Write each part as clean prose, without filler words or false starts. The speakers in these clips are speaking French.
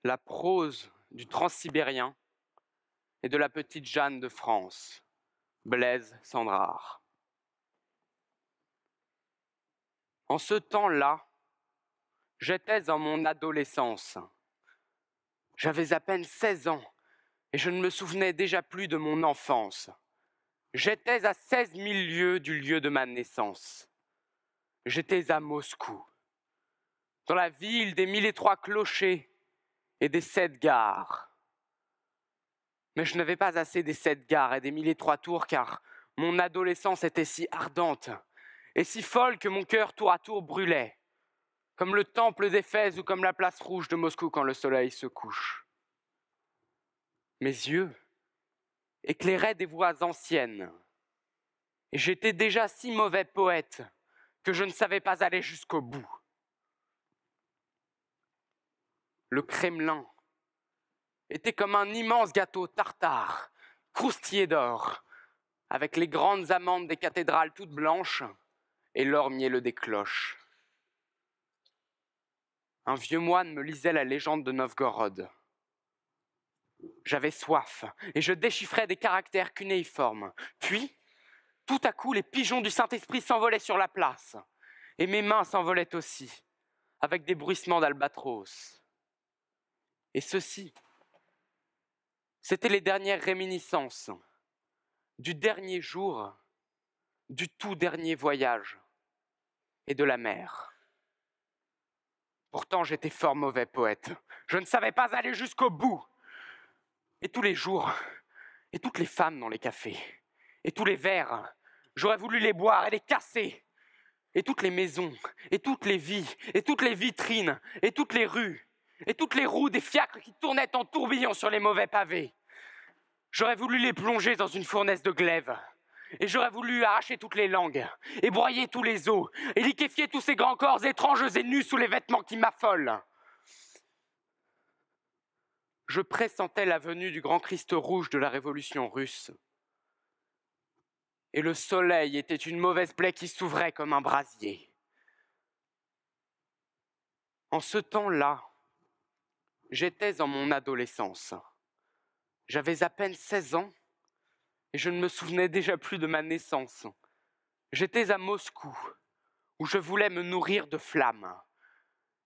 La prose du transsibérien et de la petite Jeanne de France, Blaise Cendrars. En ce temps-là, j'étais en mon adolescence. J'avais à peine 16 ans et je ne me souvenais déjà plus de mon enfance. J'étais à 16 000 lieues du lieu de ma naissance. J'étais à Moscou, dans la ville des 1003 clochers et des 7 gares. Mais je n'avais pas assez des 7 gares et des 1003 tours car mon adolescence était si ardente et si folle que mon cœur tour à tour brûlait, comme le temple d'Éphèse ou comme la place rouge de Moscou quand le soleil se couche. Mes yeux éclairaient des voix anciennes et j'étais déjà si mauvais poète que je ne savais pas aller jusqu'au bout. Le Kremlin était comme un immense gâteau tartare, croustillé d'or, avec les grandes amandes des cathédrales toutes blanches et l'or mielleux des cloches. Un vieux moine me lisait la légende de Novgorod. J'avais soif et je déchiffrais des caractères cunéiformes. Puis, tout à coup, les pigeons du Saint-Esprit s'envolaient sur la place et mes mains s'envolaient aussi, avec des bruissements d'albatros. Et ceci, c'était les dernières réminiscences du dernier jour, du tout dernier voyage et de la mer. Pourtant, j'étais fort mauvais poète. Je ne savais pas aller jusqu'au bout. Et tous les jours, et toutes les femmes dans les cafés, et tous les verres, j'aurais voulu les boire et les casser. Et toutes les maisons, et toutes les vies, et toutes les vitrines, et toutes les rues, et toutes les roues des fiacres qui tournaient en tourbillon sur les mauvais pavés. J'aurais voulu les plonger dans une fournaise de glaive. Et j'aurais voulu arracher toutes les langues, et broyer tous les os, et liquéfier tous ces grands corps étranges et nus sous les vêtements qui m'affolent. Je pressentais la venue du grand Christ rouge de la révolution russe. Et le soleil était une mauvaise plaie qui s'ouvrait comme un brasier. En ce temps-là, j'étais en mon adolescence. J'avais à peine 16 ans et je ne me souvenais déjà plus de ma naissance. J'étais à Moscou, où je voulais me nourrir de flammes.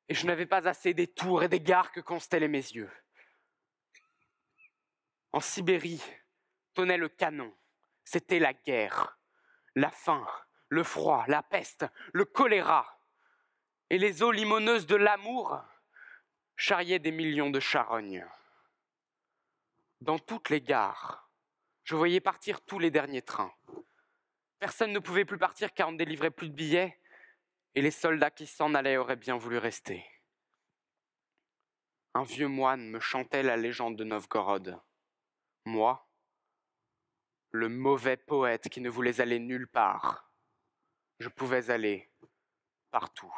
Et je n'avais pas assez des tours et des gares que constellaient mes yeux. En Sibérie, tonnait le canon. C'était la guerre, la faim, le froid, la peste, le choléra. Et les eaux limoneuses de l'amour charriaient des millions de charognes. Dans toutes les gares, je voyais partir tous les derniers trains. Personne ne pouvait plus partir car on ne délivrait plus de billets et les soldats qui s'en allaient auraient bien voulu rester. Un vieux moine me chantait la légende de Novgorod. Moi, le mauvais poète qui ne voulait aller nulle part, je pouvais aller partout.